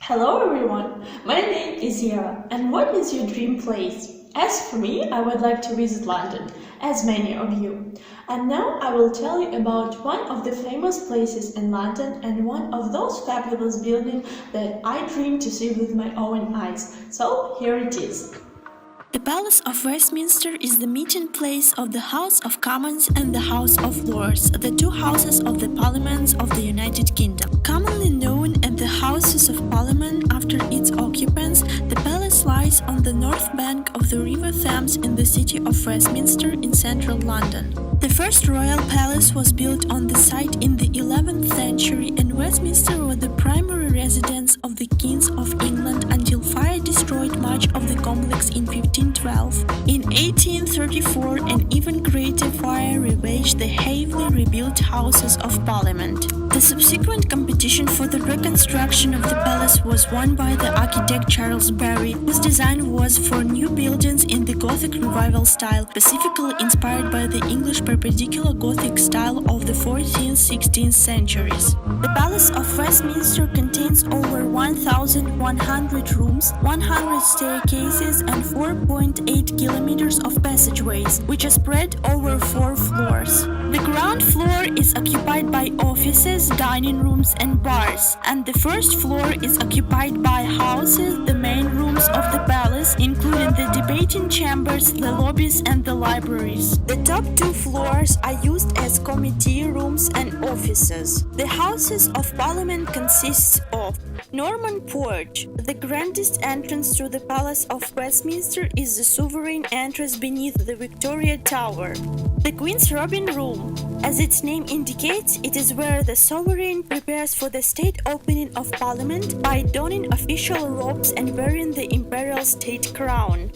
Hello everyone, my name is Yeva, and what is your dream place? As for me, I would like to visit London, as many of you. And now I will tell you about one of the famous places in London and one of those fabulous buildings that I dream to see with my own eyes. So here it is. The Palace of Westminster is the meeting place of the House of Commons and the House of Lords, the two houses of the Parliaments of the United Kingdom. Commonly known as the Houses of Parliament after its occupants, the palace lies on the north bank of the River Thames in the city of Westminster in central London. The first royal palace was built on the site in the 11th century, and Westminster was the primary residence of the kings of England until fire destroyed much of the complex in 1512. In 1834, an even greater fire ravaged the heavily rebuilt Houses of Parliament. The subsequent competition for the reconstruction of the palace was won by the architect Charles Barry, whose design was for new buildings in the Gothic Revival style, specifically inspired by the English Perpendicular Gothic style of the 14th-16th centuries. The Palace of Westminster contains over 1,100 rooms, 100 staircases, and 4.8 kilometers of passageways, which are spread over 4 floors. The ground floor is occupied by offices, dining rooms, and bars, and the first floor is occupied by houses, the main rooms of the palace, including the debating chambers, the lobbies, and the libraries. The top 2 floors are used as committee rooms and offices. The Houses of Parliament consists of Norman Porch. The grandest entrance to the Palace of Westminster is the sovereign entrance beneath the Victoria Tower. The Queen's Robin Room. As its name indicates, it is where the sovereign prepares for the state opening of Parliament by donning official robes and wearing the imperial state crown.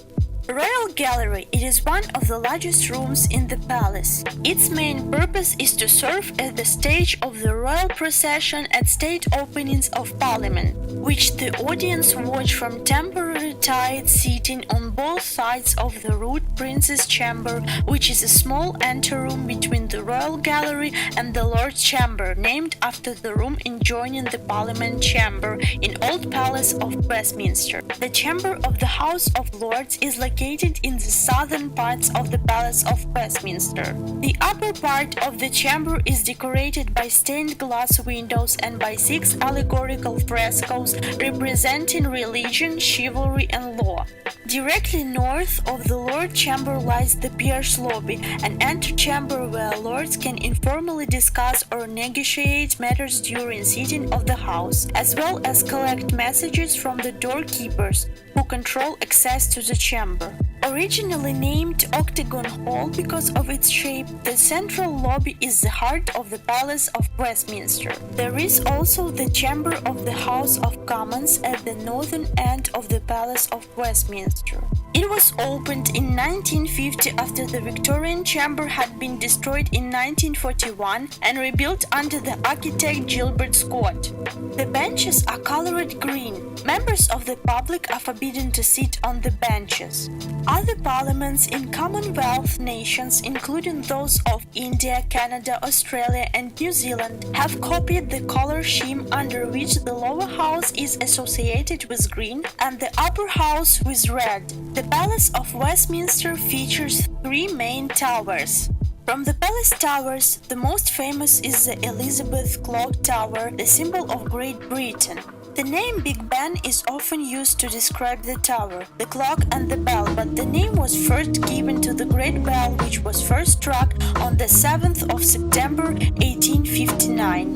Royal Gallery. It is one of the largest rooms in the palace. Its main purpose is to serve as the stage of the royal procession at state openings of Parliament, which the audience watch from temporary tied seating on both sides of the Rood Prince's Chamber, which is a small anteroom between the Royal Gallery and the Lord's Chamber, named after the room adjoining the Parliament Chamber in Old Palace of Westminster. The Chamber of the House of Lords is located in the southern parts of the Palace of Westminster. The upper part of the chamber is decorated by stained glass windows and by 6 allegorical frescoes representing religion, chivalry, and law. Directly north of the Lord Chamber lies the Peers Lobby, an antechamber where lords can informally discuss or negotiate matters during sitting of the House, as well as collect messages from the doorkeepers, who control access to the chamber. Originally named Octagon Hall because of its shape, the central lobby is the heart of the Palace of Westminster. There is also the Chamber of the House of Commons at the northern end of the Palace of Westminster. It was opened in 1950 after the Victorian Chamber had been destroyed in 1941 and rebuilt under the architect Gilbert Scott. The benches are colored green. Members of the public are forbidden to sit on the benches. Other parliaments in Commonwealth nations, including those of India, Canada, Australia, and New Zealand, have copied the color scheme under which the lower house is associated with green and the upper house with red. The Palace of Westminster features 3 main towers. From the palace towers, the most famous is the Elizabeth Clock Tower, the symbol of Great Britain. The name Big Ben is often used to describe the tower, the clock, and the bell, but the name was first given to the Great Bell, which was first struck on the 7th of September 1859.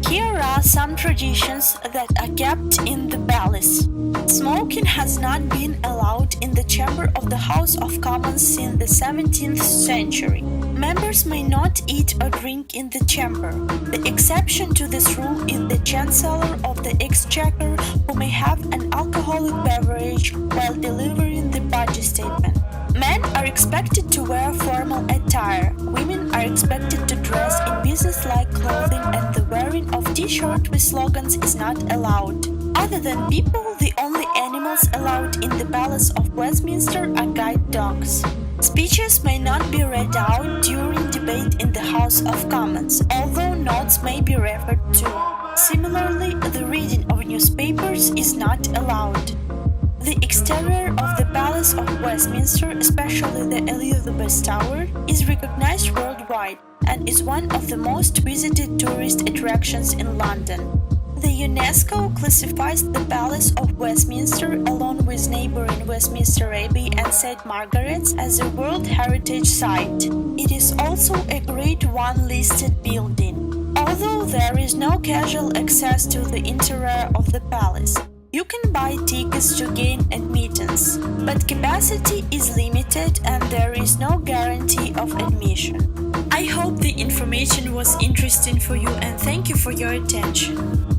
Here are some traditions that are kept in the palace. Smoking has not been allowed in the chamber of the House of Commons since the 17th century. Members may not eat or drink in the chamber. The exception to this rule is the Chancellor of the Exchequer, who may have an alcoholic beverage while delivering the budget statement. Men are expected to wear formal attire. Women are expected to dress in business-like clothing, and the wearing of t-shirts with slogans is not allowed. Other than people, the only animals allowed in the Palace of Westminster are guide dogs. Speeches may not be read out during debate in the House of Commons, although notes may be referred to. Similarly, the reading of newspapers use is not allowed. The exterior of the Palace of Westminster, especially the Elizabeth Tower, is recognized worldwide and is one of the most visited tourist attractions in London. The UNESCO classifies the Palace of Westminster, along with neighboring Westminster Abbey and St. Margaret's, as a World Heritage Site. It is also a Grade 1 listed building, although there is no casual access to the interior of the palace. You can buy tickets to gain admittance, but capacity is limited and there is no guarantee of admission. I hope the information was interesting for you and thank you for your attention.